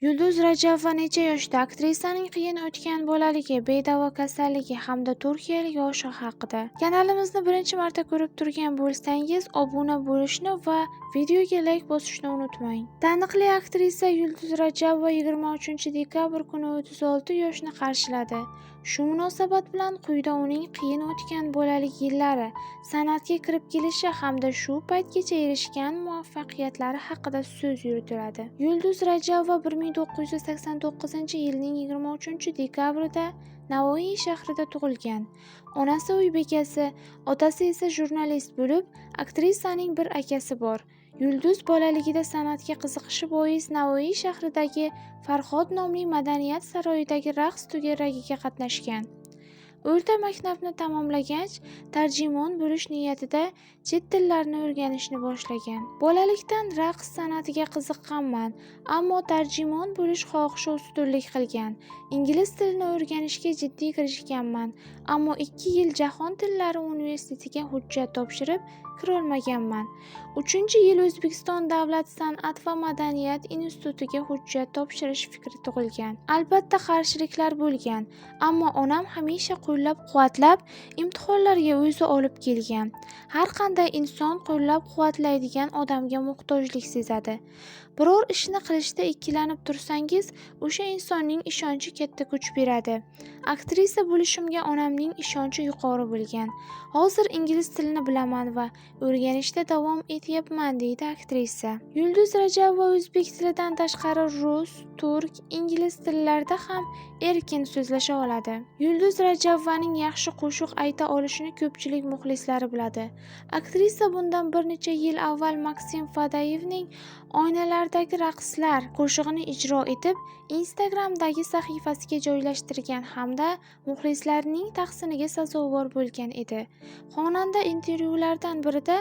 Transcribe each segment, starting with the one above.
Yulduz Rajabova necha yoshda? Aktrisaning qiyin o'tgan bolaligi, bedavo kasalligi hamda turkiyalik oshiq haqida. Kanalimizni birinchi marta ko'rib turgan bo'lsangiz, obuna bo'lishni va videoga layk bosishni unutmang. Taniqli aktrisa Yulduz Rajabova 23-dekabr kuni 36 yoshni qarshiladi. Shu munosabat bilan quyida uning qiyin o'tgan bolalik yillari, san'atga kirib kelishi hamda shu paytgacha erishgan muvaffaqiyatlari haqida so'z yuritiladi. Yulduz Rajabova 1989-yilning 23-dekabrida Navoiy shahrida tug'ilgan. Onasi uy bekasi, otasi esa jurnalist bo'lib, aktrisaning bir akasi bor. Yulduz bolaligida san'atga qiziqishi bois Navoiy shahridagi Farhod nomli madaniyat saroyidagi raqs to'garagiga qatnashgan. O'rta maktabni tamomlagach, tarjimon bo'lish niyatida chet tillarni o'rganishni boshlagan. Bolalikdan raqs san'atiga qiziqqanman, ammo tarjimon bo'lish xohishi ustunlik qilgan. Ingliz tilini o'rganishga jiddiy kirishganman, ammo 2 yil Jahon tillari universitetiga hujjat topshirib kirolmaganman. 3-yil O'zbekiston davlat san'at va madaniyat institutiga hujjat topshirish fikri tug'ilgan. Albatta qarshiliklar bo'lgan, ammo onam hamisha qo'llab-quvvatlab, imtihonlarga o'zi olib kelgan. Har qanday inson qo'llab-quvvatlaydigan odamga muhtojlik sezadi. Biror ishni qilishda ikkilanib tursangiz, o'sha insonning ishonchi katta kuch beradi. Aktrisa bo'lishimga onamning ishonchi yuqori bo'lgan. Hozir ingliz tilini bilaman va o'rganishda davom etyapman, deydi aktrisa. Yulduz Rajabova o'zbek tilidan tashqari rus, turk, ingliz tillarida ham erkin so'zlasha oladi. Yulduz Rajabovaning yaxshi qo'shiq ayta olishini ko'pchilik muxlislari biladi. Aktrisa bundan bir necha yil avval Maksim Fadayevning Oynalardagi raqslar qo'shig'ini ijro etib, Instagramdagi sahifasiga joylashtirgan hamda muxlislarining tahsiniga sazovor bo'lgan edi. Xonanda intervyulardan birida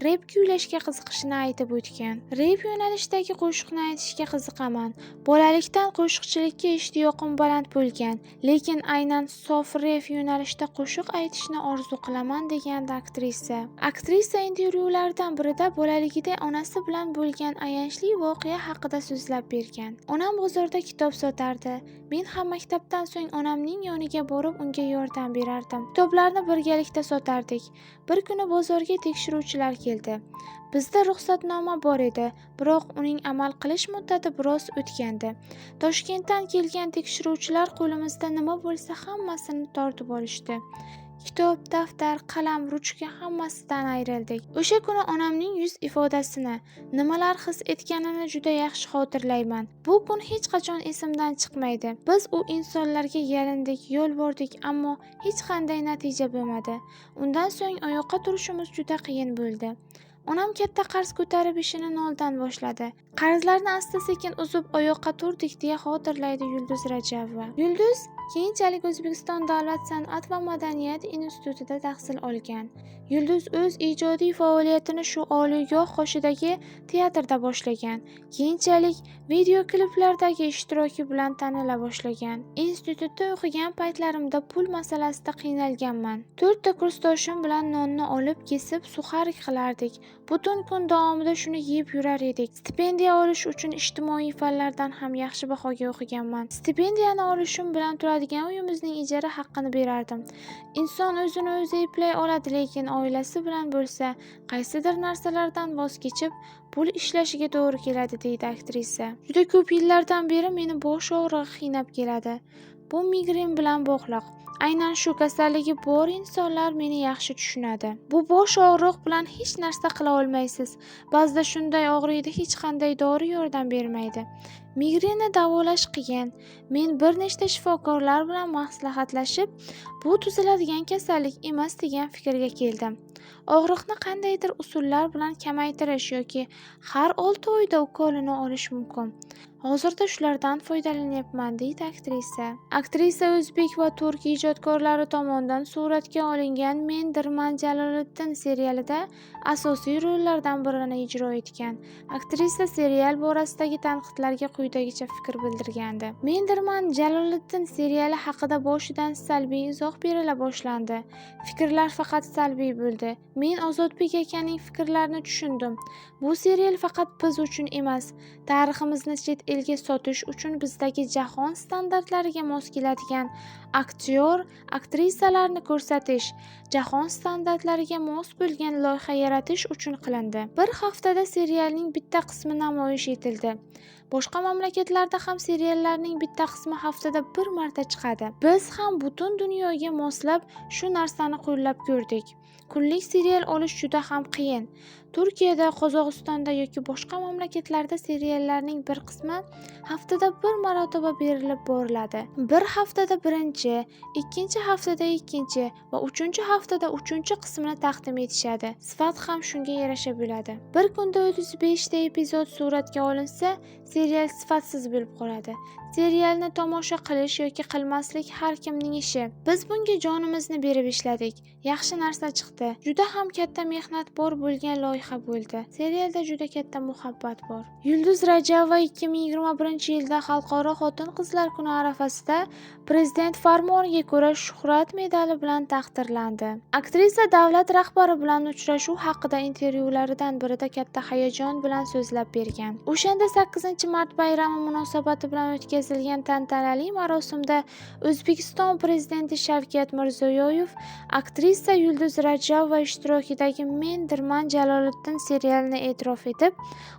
rep kuylashga qiziqishini aytib o'tgan. Rep yo'nalishdagi qo'shiqni aytishga qiziqaman. Bolalikdan qo'shiqchilikka ishtiyoqim baland bo'lgan, lekin aynan sof rep yo'nalishida qo'shiq aytishni orzu qilaman, degandi aktrisa. Aktrisa intervyulardan birida bolaligida onasi bilan bo'lgan ayanchli voqea haqida so'zlab bergan. Onam bozorda kitob sotardi. Men ham maktabdan so'ng onamning yoniga borib unga yordam berardim. Kitoblarni birgalikda sotardik. Bir kuni bozorga tekshiruvchilar keldi. Bizda ruxsatnoma bor edi, biroq uning amal qilish muddati biroz o'tgandi. Toshkentdan kelgan tekshiruvchilar qo'limizda nima bo'lsa hammasini tortib olishdi. Kitob, daftar, qalam, ruchka hammasidan ayrildik. O'sha kuni onamning yuz ifodasini, nimalar his etganini juda yaxshi xotirlayman. Bu kun hech qachon esimdan chiqmaydi. Biz u insonlarga yalindik, yolbordik, ammo hech qanday natija bo'lmadi. Undan so'ng oyoqqa turishimiz juda qiyin bo'ldi. Onam katta qarz ko'tarib ishini noldan boshladi. Qarzlarni asta-sekin uzib oyoqqa turdik, deya xotirlaydi Yulduz Rajabova. Yulduz keyinchalik O'zbekiston davlat san'at va madaniyat institutida tahsil olgan. Yulduz o'z ijodiy faoliyatini shu oliygoh qoshidagi teatrda boshlagan. Keyinchalik video kliplardagi ishtiroki bilan tanila boshlagan. Institutda o'qigan paytlarimda pul masalasida qiynalganman. 4 ta kursdoshim bilan nonni olib kesib suxarik qilardik. Butun kun davomida shuni yeb yurar edik. Stipendiya olish uchun ijtimoiy fanlardan ham yaxshi bahoga o'qiganman. Stipendiyani olishim bilan turadigan uyimizning ijara haqqini berardim. Inson o'zini o'zi eplay oladi, lekin oilasi bilan bo'lsa, qaysidir narsalardan voz kechib, pul ishlashiga to'g'ri keladi, deydi aktrisa. Juda ko'p yillardan beri meni bosh og'rig'i qiynab keladi. Bu migren bilan bog'liq. Aynan shu kasalligi bor insonlar meni yaxshi tushunadi. Bu bosh og'riq bilan hech narsa qila olmaysiz. Ba'zida shunday og'riydi, hech qanday dori yordam bermaydi. Migrenni davolash qiyin. Men bir nechta shifokorlar bilan maslahatlashib, bu tuzaladigan kasallik emas degan fikrga keldim. Og'riqni qandaydir usullar bilan kamaytirish yoki har 6 oyda ukolini olish mumkin. Hozirda shulardan foydalanyapman, deydi aktrisa. Aktrisa o'zbek va turk ijodkorlari tomonidan suratga olingan Men Dirman Jaloliddin serialida asosiy rollardan birini ijro etgan. Aktrisa serial borasidagi tanqidlarga quyidagicha fikr bildirgandi. Mendirman Jaloliddin seriali haqida boshidan salbiy izoh berila boshlandi. Fikrlar faqat salbiy bo'ldi. Men Ozodbek akaning fikrlarini tushundim. Bu serial faqat biz uchun emas, tariximizni chet elga sotish uchun bizdagi jahon standartlariga mos keladigan aktyor, aktrisalarni ko'rsatish, jahon standartlariga mos bo'lgan loyiha yaratish uchun qilindi. Bir haftada serialning bitta qismi namoyish etildi. Boshqa mamlakatlarda ham seriallarning bitta qismi haftada bir marta chiqadi. Biz ham butun dunyoga moslab shu narsani qo'llab ko'rdik. Kunlik serial olish juda ham qiyin. Turkiyada, Qozog'istonda yoki boshqa mamlakatlarda seriallarning bir qismi haftada bir marotaba berilib boriladi. Bir haftada birinchi, ikkinchi haftada ikkinchi va uchinchi haftada uchinchi qismini taqdim etishadi. Sifat ham shunga yarasha bo'ladi. Bir kunda 35 ta epizod suratga olinsa, serial sifatsiz bo'lib qoladi. Serialni tomosha qilish yoki qilmaslik har kimning ishi. Biz bunga jonimizni berib ishladik. Yaxshi narsa chiqdi. Juda ham katta mehnat bor bo'lgan loyiha bo'ldi. Serialda juda katta muhabbat bor. Yulduz Rajabova 2021-yilda Xalqaro xotin-qizlar kuni arafasida prezident farmoniga ko'ra Shuhrat medali bilan taqdirlandi. Aktrisa davlat rahbari bilan uchrashuv haqida intervyularidan birida katta hayajon bilan so'zlab bergan. O'shanda 8-mart bayrami munosabati bilan o'tkazilgan tantanali marosimda O'zbekiston prezidenti Shavkat Mirziyoyev aktrisa Yulduz Rajabova ishtirokidagi Mendirman Jaloliddin serialini e'tirof etib,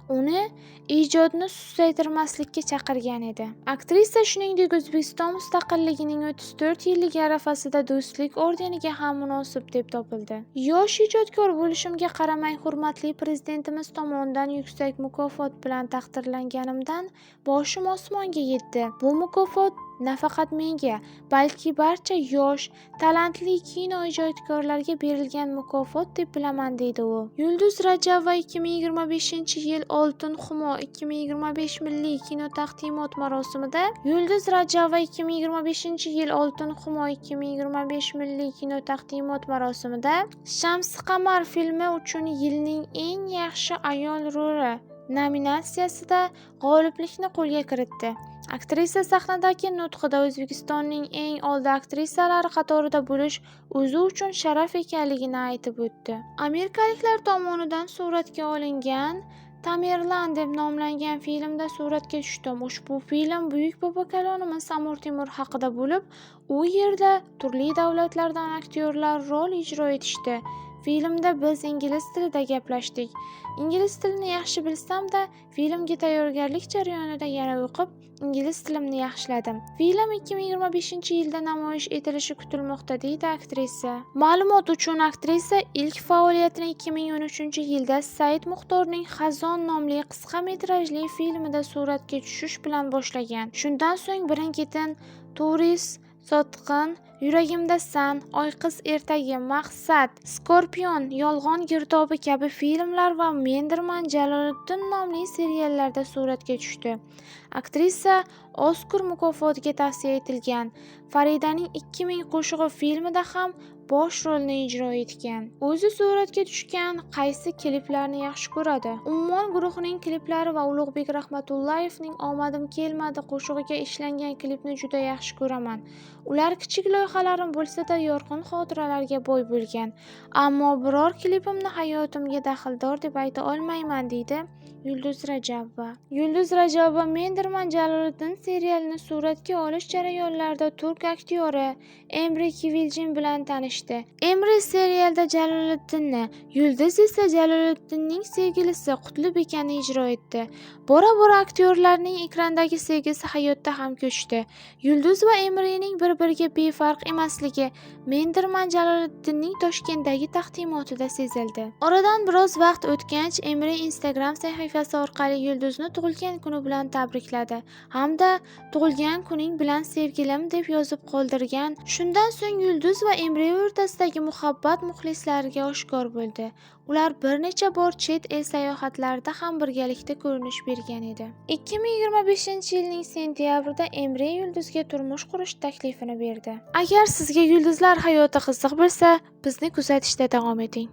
uni ijodni susaytirmaslikka chaqirgan edi. Aktrisa shuningdek O'zbekiston mustaqilligining 34 yilligi arafasida Do'stlik ordeniga ham munosib deb topildi. Yosh ijodkor bo'lishimga qaramay, hurmatli prezidentimiz tomonidan yuksak mukofot bilan taqdirlanganimdan boshim osmonga yetdi. Bu mukofot nafaqat menga, balki barcha yosh, talantli kino ijodkorlariga berilgan mukofot deb bilaman, deydi u. Yulduz Rajabova 2025-yil Oltin Humo 2025 milliy kino taqdimot marosimida Yulduz Rajabova 2025-yil Oltin Humo 2025 milliy kino taqdimot marosimida Shamsi qamar filmi uchun yilning eng yaxshi ayol roli nominatsiyasida g'oliblikni qo'lga kiritdi. Aktrisa sahnadagi nutqida O'zbekistonning eng oldi aktrisalari qatorida bo'lish o'zi uchun sharaf ekanligini aytib o'tdi. Amerikaliklar tomonidan suratga olingan Tamerlan deb nomlangan filmda suratga tushdim. Ushbu film buyuk bobokalonimiz Amir Temur haqida bo'lib, u yerda turli davlatlardan aktyorlar rol ijro etishdi. Filmda biz ingliz tilida gaplashdik. Ingliz tilini yaxshi bilsam-da, filmga tayyorgarlik jarayonida yana o'qib, ingliz tilimni yaxshiladim. Film 2025-yilda namoyish etilishi kutilmoqda, deydi aktrisa. Ma'lumot uchun, aktrisa ilk faoliyatini 2013-yilda Said Muxtorning Xazon nomli qisqa metrajli filmida suratga tushish bilan boshlagan. Shundan so'ng birin-ketin Turist, Sotqin, Yuragimdasan, Oyqiz ertagi, Maqsad, Skorpion, Yolg'on girdobi kabi filmlar va Mendirman Jaloliddin nomli seriallarda suratga tushdi. Aktrisa Oskar mukofotiga tavsiya etilgan Faridaning 2000 qo'shig'i filmida ham bosh rolni ijro etgan. O'zi suratga tushgan qaysi kliplarni yaxshi ko'radi? Ummon guruhining kliplari va Ulug'bek Rahmatullayevning Omadim kelmadi qo'shig'iga ishlangan klipni juda yaxshi ko'raman. Ular kichik loyihalarim bo'lsa-da yorqin xotiralarga boy bo'lgan. Ammo biror klipimni hayotimga daxldor deb ayta olmayman, deydi Yulduz Rajabova. Yulduz Rajabova Mendirman Jaloliddin serialini suratga olish jarayonlarida turk aktyori Emre Kvilchin bilan tanishdi. Emre serialda Jaloliddinni, Yulduz esa Jaloliddinning sevgilisi Qutlubekani ijro etdi. Bora-bora aktyorlarning ekrandagi sevgisi hayotda ham ko'chdi. Yulduz va Emrening bir-biriga befarq emasligi Mendirman Jaloliddinning Toshkentdagi taqdimotida sezildi. Oradan biroz vaqt o'tgach, Emre Instagram sahifasi orqali Yulduzni tug'ilgan kuni bilan tabrikladi hamda tug'ilgan kuning bilan sevgilim deb yozib qoldirgan. Shundan so'ng Yulduz va Emre o'rtasidagi muhabbat muxlislarga oshkor bo'ldi. Ular bir necha bor chet el sayohatlarida ham birgalikda ko'rinish bergan edi. 2025-yilning sentyabrida Emre Yulduzga turmush qurish taklifini berdi. Agar sizga yulduzlar hayoti qiziq bo'lsa, bizni kuzatishda davom eting.